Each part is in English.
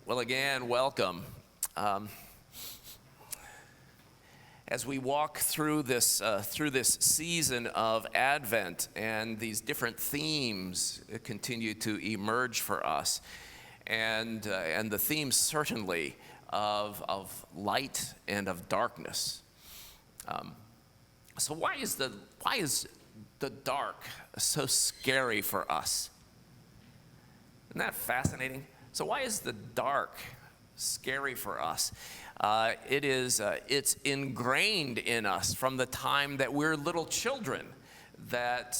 Well, again, welcome. As we walk through this season of Advent, and these different themes continue to emerge for us, and the theme certainly of light and of darkness. So why is the dark so scary for us? Isn't that fascinating? So why is the dark scary for us? It's ingrained in us from the time that we're little children that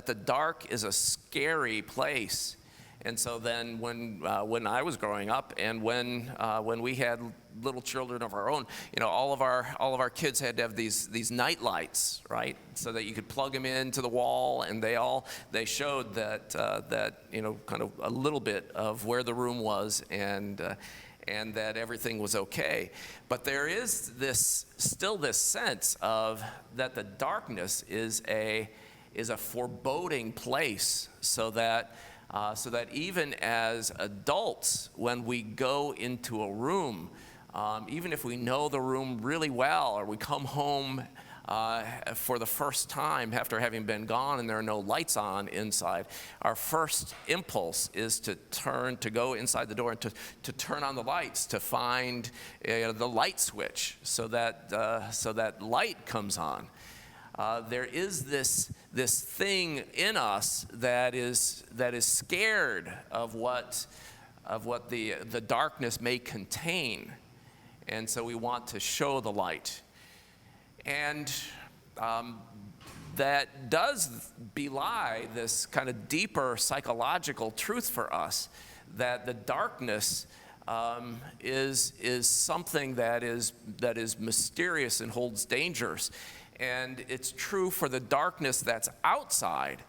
the dark is a scary place. And so then when I was growing up, and when we had little children of our own, all of our kids had to have these night lights, right? So that you could plug them into the wall, and they showed that kind of a little bit of where the room was, and that everything was okay. But there is still this sense of that the darkness is a foreboding place, so that even as adults, when we go into a room, even if we know the room really well, or we come home for the first time after having been gone and there are no lights on inside, our first impulse is to go inside the door and to turn on the lights, to find the light switch so that light comes on. There is this thing in us that is scared of what the darkness may contain, and so we want to show the light. And that does belie this kind of deeper psychological truth for us, that the darkness is something that is mysterious and holds dangers. And it's true for the darkness that's outside,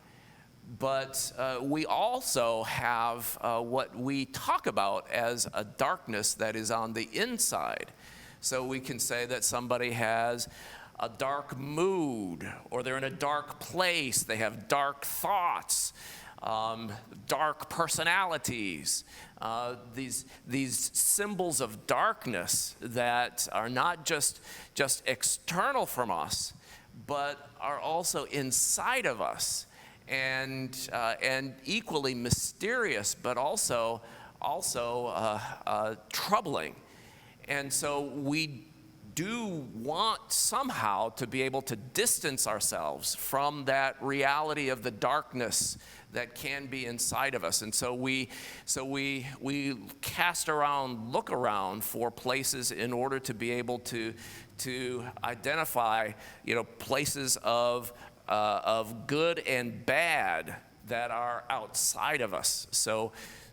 but we also have what we talk about as a darkness that is on the inside. So we can say that somebody has a dark mood, or they're in a dark place, they have dark thoughts, dark personalities, these symbols of darkness that are not just external from us, but are also inside of us, and equally mysterious, but also troubling. And so we do want somehow to be able to distance ourselves from that reality of the darkness that can be inside of us. And so we cast around, look around for places in order to be able to identify, places of good and bad that are outside of us.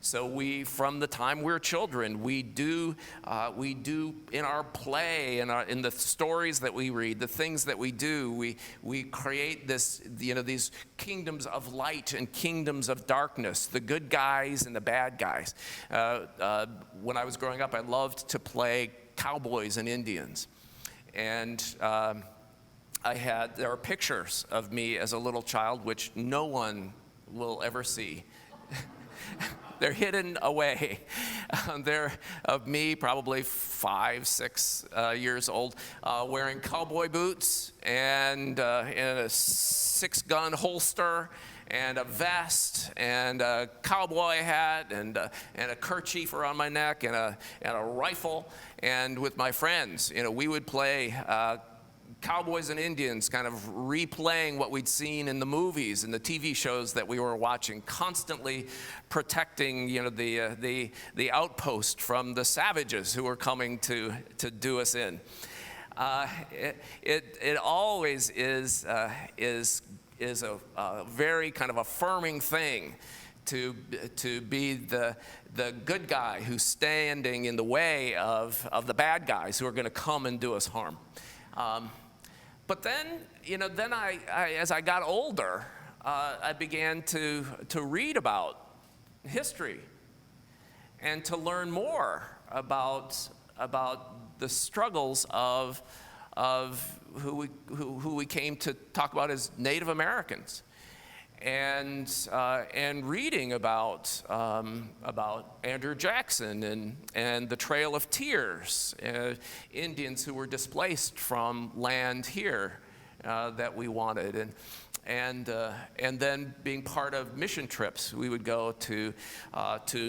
So we, from the time we're children, we do in our play, in the stories that we read, the things that we do, we create these kingdoms of light and kingdoms of darkness, the good guys and the bad guys. When I was growing up, I loved to play cowboys and Indians, and there are pictures of me as a little child which no one will ever see. They're hidden away. They're of me, probably 5, 6 years old, wearing cowboy boots and a 6-gun holster and a vest and a cowboy hat and a kerchief around my neck and a rifle. And with my friends, we would play cowboys and Indians, kind of replaying what we'd seen in the movies and the TV shows that we were watching, constantly protecting, the outpost from the savages who were coming to do us in. It always is a very kind of affirming thing to be the good guy who's standing in the way of the bad guys who are going to come and do us harm. But then, I as I got older, I began to read about history and to learn more about the struggles of who we came to talk about as Native Americans. and reading about Andrew Jackson and the Trail of Tears, Indians who were displaced from land here that we wanted, and then being part of mission trips. We would go to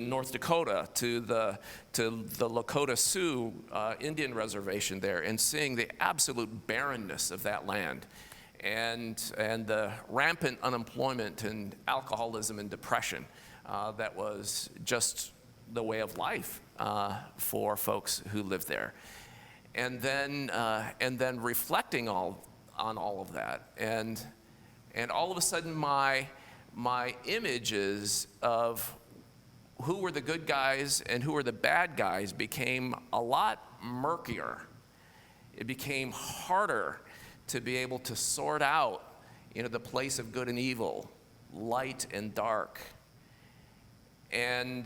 North Dakota, to the Lakota Sioux Indian reservation there, and seeing the absolute barrenness of that land, and the rampant unemployment and alcoholism and depression that was just the way of life for folks who lived there, and then reflecting on all of that, and all of a sudden my images of who were the good guys and who were the bad guys became a lot murkier. It became harder to be able to sort out, the place of good and evil, light and dark, and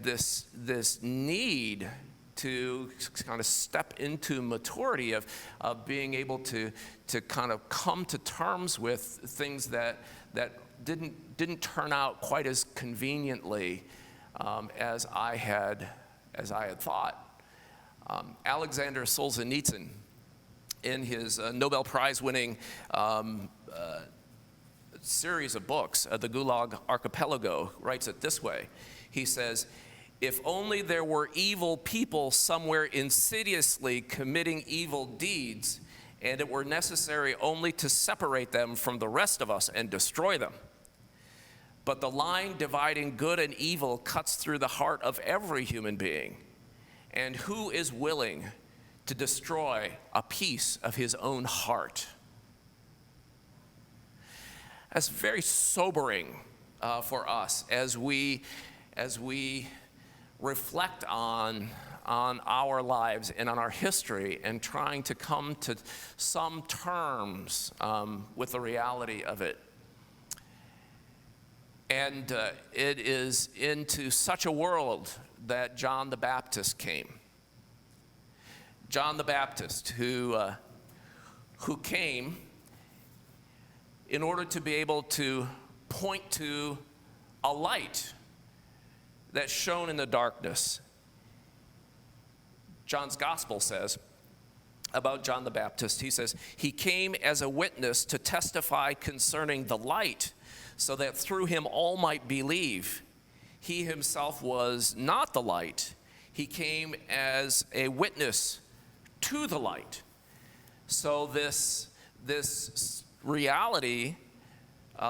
this need to kind of step into maturity of being able to kind of come to terms with things that didn't turn out quite as conveniently as I had thought. Alexander Solzhenitsyn, in his Nobel Prize-winning series of books, The Gulag Archipelago, writes it this way. He says, "If only there were evil people somewhere insidiously committing evil deeds, and it were necessary only to separate them from the rest of us and destroy them. But the line dividing good and evil cuts through the heart of every human being. And who is willing to destroy a piece of his own heart?" That's very sobering for us as we reflect on our lives and on our history, and trying to come to some terms with the reality of it. And it is into such a world that John the Baptist came. John the Baptist, who came in order to be able to point to a light that shone in the darkness. John's gospel says about John the Baptist, he says, "He came as a witness to testify concerning the light, so that through him all might believe. He himself was not the light. He came as a witness to the light." So this reality,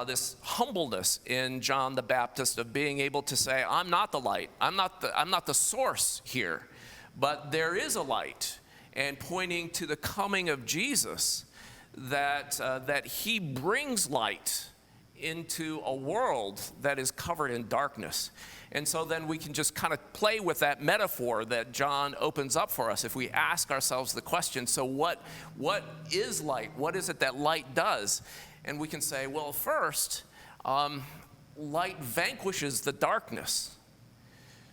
this humbleness in John the Baptist of being able to say, "I'm not the light. I'm not the source here, but there is a light," and pointing to the coming of Jesus, that he brings light into a world that is covered in darkness. And so then we can just kind of play with that metaphor that John opens up for us if we ask ourselves the question, so what is light? What is it that light does? And we can say, well, first, light vanquishes the darkness.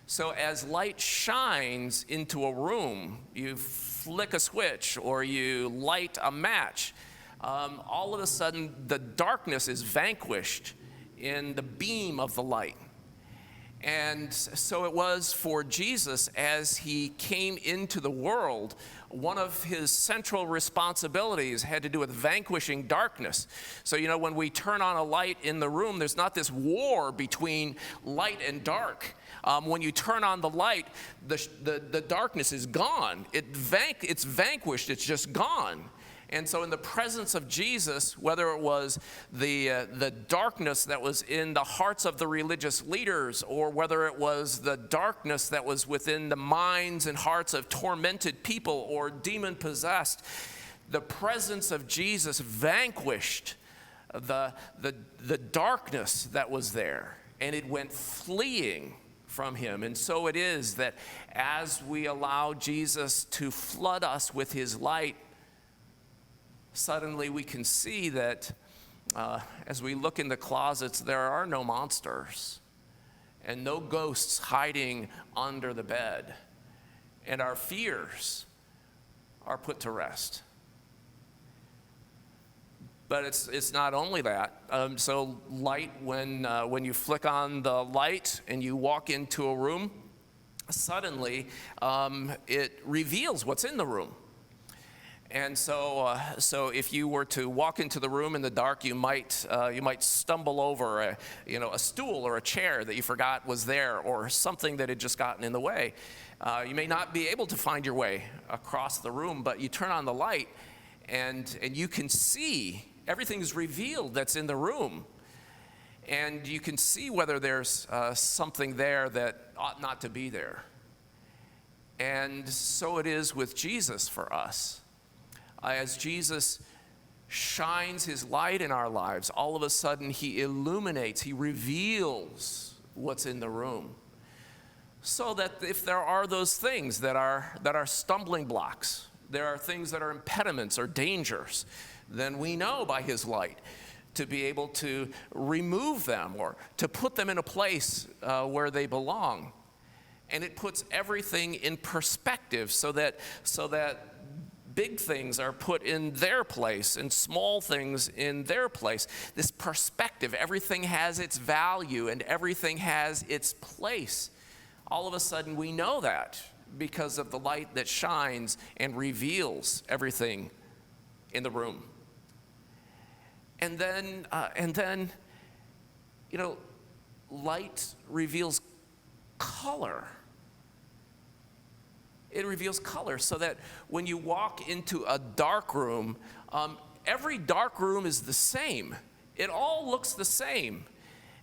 So as light shines into a room, you flick a switch or you light a match, all of a sudden the darkness is vanquished in the beam of the light. And so it was for Jesus as he came into the world. One of his central responsibilities had to do with vanquishing darkness. So, when we turn on a light in the room, there's not this war between light and dark. When you turn on the light, the darkness is gone. It's vanquished, it's just gone. And so in the presence of Jesus, whether it was the darkness that was in the hearts of the religious leaders, or whether it was the darkness that was within the minds and hearts of tormented people or demon-possessed, the presence of Jesus vanquished the darkness that was there, and it went fleeing from him. And so it is that as we allow Jesus to flood us with his light, suddenly we can see that as we look in the closets, there are no monsters and no ghosts hiding under the bed, and our fears are put to rest. But it's not only that. So light, when you flick on the light and you walk into a room, suddenly it reveals what's in the room. And so if you were to walk into the room in the dark, you might stumble over a stool or a chair that you forgot was there, or something that had just gotten in the way. You may not be able to find your way across the room, but you turn on the light, and you can see everything's revealed that's in the room. And you can see whether there's something there that ought not to be there. And so it is with Jesus for us. As Jesus shines his light in our lives, all of a sudden he illuminates, he reveals what's in the room. So that if there are those things that are stumbling blocks, there are things that are impediments or dangers, then we know by his light to be able to remove them or to put them in a place where they belong. And it puts everything in perspective so that big things are put in their place and small things in their place. This perspective, everything has its value and everything has its place. All of a sudden we know that because of the light that shines and reveals everything in the room. And then, light reveals color. It reveals color, so that when you walk into a dark room, every dark room is the same. It all looks the same.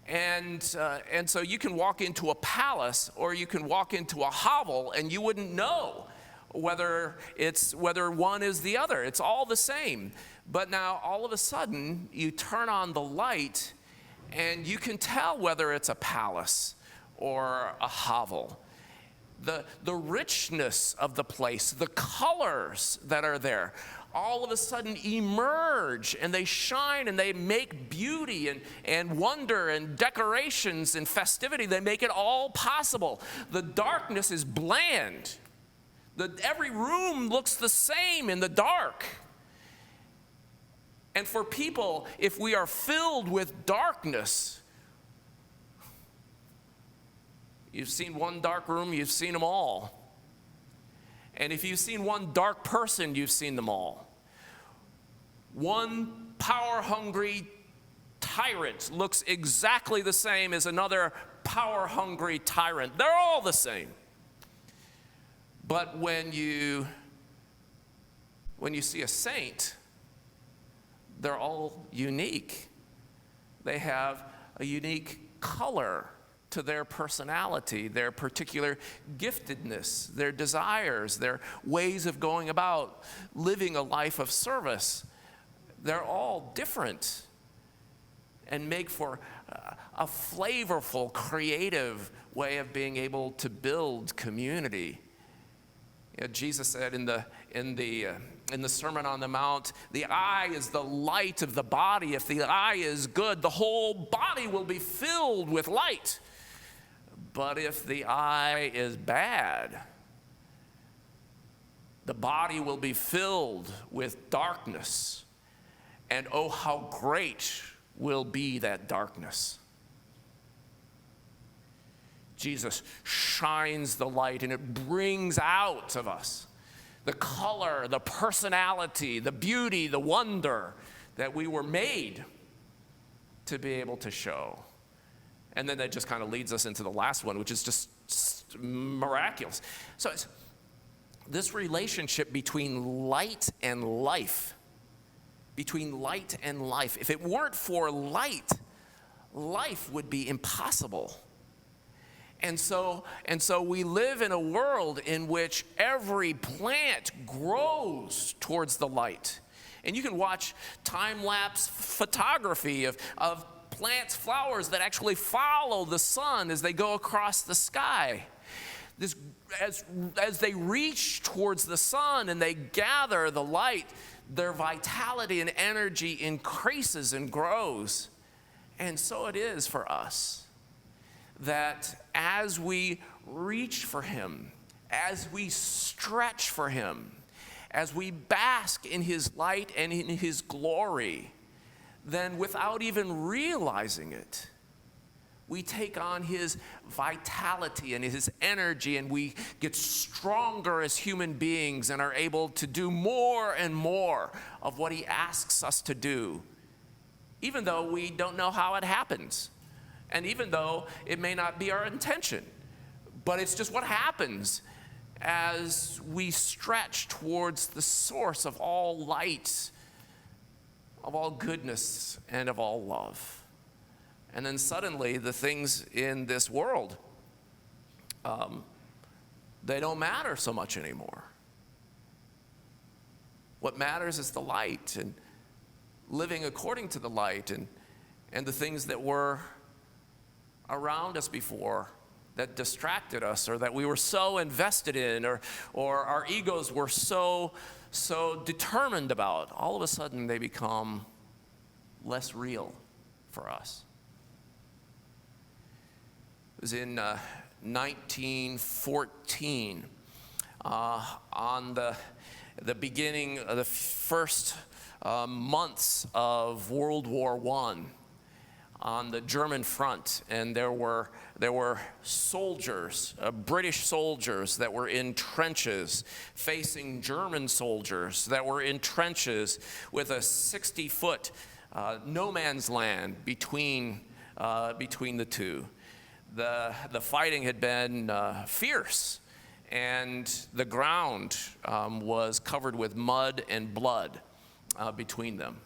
And so you can walk into a palace or you can walk into a hovel and you wouldn't know whether one is the other. It's all the same. But now all of a sudden you turn on the light and you can tell whether it's a palace or a hovel. The richness of the place, the colors that are there, all of a sudden emerge and they shine and they make beauty and wonder and decorations and festivity. They make it all possible. The darkness is bland. Every room looks the same in the dark. And for people, if we are filled with darkness, you've seen one dark room, you've seen them all. And if you've seen one dark person, you've seen them all. One power-hungry tyrant looks exactly the same as another power-hungry tyrant. They're all the same. But when you see a saint, they're all unique. They have a unique color to their personality, their particular giftedness, their desires, their ways of going about living a life of service. They're all different and make for a flavorful, creative way of being able to build community. Jesus said in the Sermon on the Mount, the eye is the light of the body. If the eye is good, the whole body will be filled with light. But if the eye is bad, the body will be filled with darkness. And oh, how great will be that darkness. Jesus shines the light and it brings out of us the color, the personality, the beauty, the wonder that we were made to be able to show. And then that just kind of leads us into the last one, which is just miraculous. So it's this relationship between light and life. Between light and life. If it weren't for light, life would be impossible. And so we live in a world in which every plant grows towards the light. And you can watch time-lapse photography of plants, flowers that actually follow the sun as they go across the sky. As they reach towards the sun and they gather the light, their vitality and energy increases and grows. And so it is for us, that as we reach for him, as we stretch for him, as we bask in his light and in his glory, then without even realizing it, we take on his vitality and his energy, and we get stronger as human beings and are able to do more and more of what he asks us to do, even though we don't know how it happens, and even though it may not be our intention. But it's just what happens as we stretch towards the source of all light, of all goodness, and of all love. And then suddenly the things in this world, they don't matter so much anymore. What matters is the light and living according to the light, and the things that were around us before that distracted us, or that we were so invested in, or our egos were so determined about, all of a sudden they become less real for us. It was in 1914, on the beginning of the first months of World War I, on the German front, and there were soldiers, British soldiers that were in trenches facing German soldiers that were in trenches with a 60-foot no man's land between the two. The fighting had been fierce, and the ground was covered with mud and blood between them.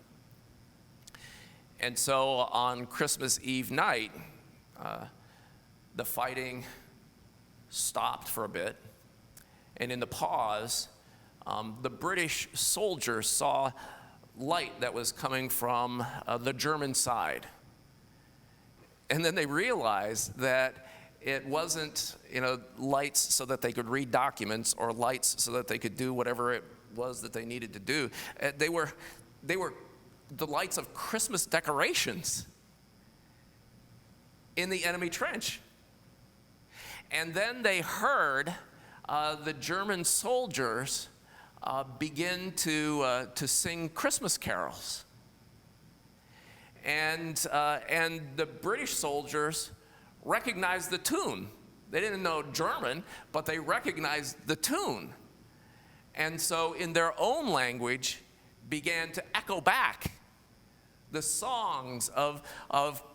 And so on Christmas Eve night, the fighting stopped for a bit, and in the pause, the British soldiers saw light that was coming from the German side. And then they realized that it wasn't, lights so that they could read documents, or lights so that they could do whatever it was that they needed to do. They were the lights of Christmas decorations in the enemy trench. And then they heard the German soldiers begin to sing Christmas carols. And the British soldiers recognized the tune. They didn't know German, but they recognized the tune. And so in their own language began to echo back the songs of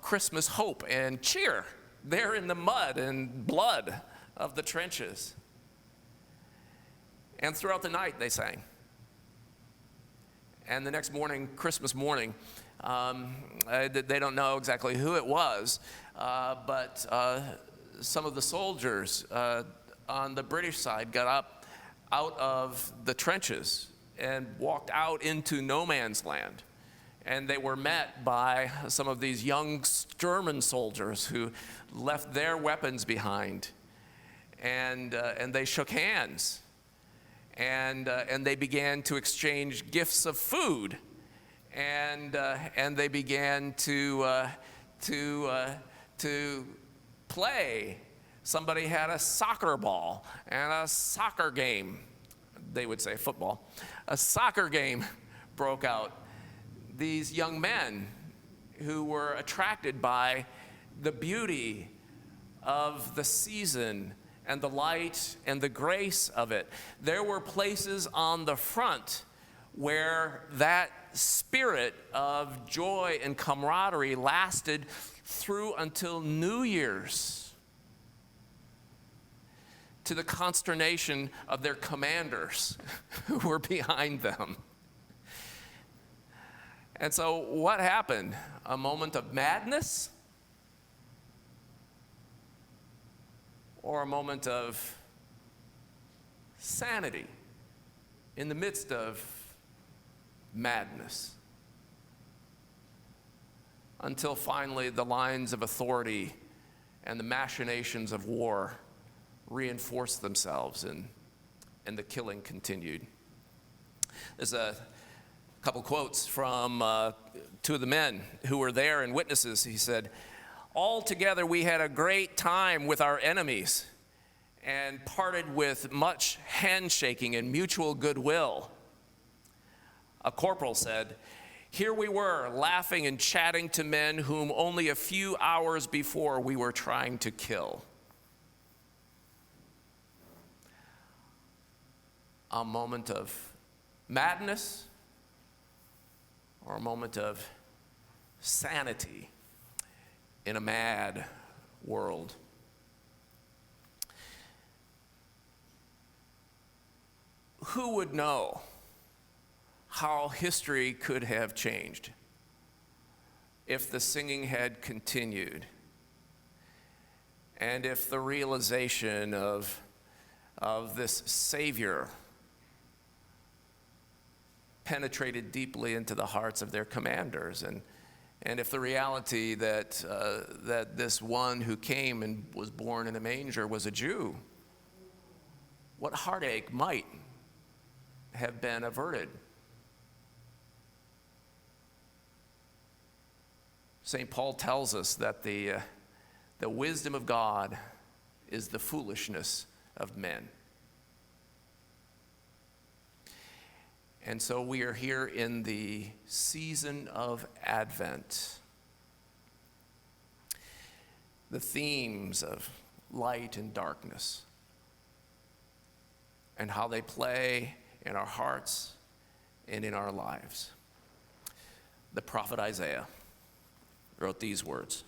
Christmas hope and cheer there in the mud and blood of the trenches. And throughout the night they sang. And the next morning, Christmas morning, they don't know exactly who it was, but some of the soldiers on the British side got up out of the trenches and walked out into no man's land. And they were met by some of these young German soldiers who left their weapons behind, and they shook hands, and they began to exchange gifts of food, and they began to play. Somebody had a soccer ball and a soccer game. They would say football. A soccer game broke out. These young men who were attracted by the beauty of the season and the light and the grace of it. There were places on the front where that spirit of joy and camaraderie lasted through until New Year's, to the consternation of their commanders who were behind them. And so what happened? A moment of madness? Or a moment of sanity in the midst of madness? Until finally the lines of authority and the machinations of war reinforced themselves, and the killing continued. There's a couple quotes from two of the men who were there and witnesses. He said, "Altogether we had a great time with our enemies and parted with much handshaking and mutual goodwill." A corporal said, Here we were, laughing and chatting to men whom only a few hours before we were trying to kill. A moment of madness or a moment of sanity in a mad world. Who would know how history could have changed if the singing had continued and if the realization of this Savior penetrated deeply into the hearts of their commanders, and if the reality that this one who came and was born in a manger was a Jew, what heartache might have been averted. St. Paul tells us that the wisdom of God is the foolishness of men. And so we are here in the season of Advent. The themes of light and darkness and how they play in our hearts and in our lives. The prophet Isaiah wrote these words.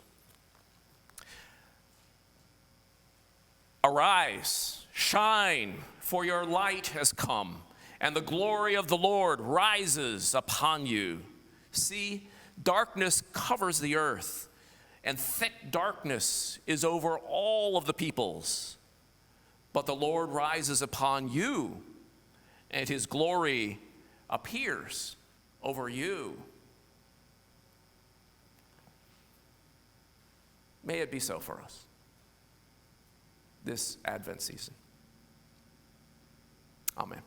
Arise, shine, for your light has come, and the glory of the Lord rises upon you. See, darkness covers the earth, and thick darkness is over all of the peoples. But the Lord rises upon you, and his glory appears over you. May it be so for us this Advent season. Amen.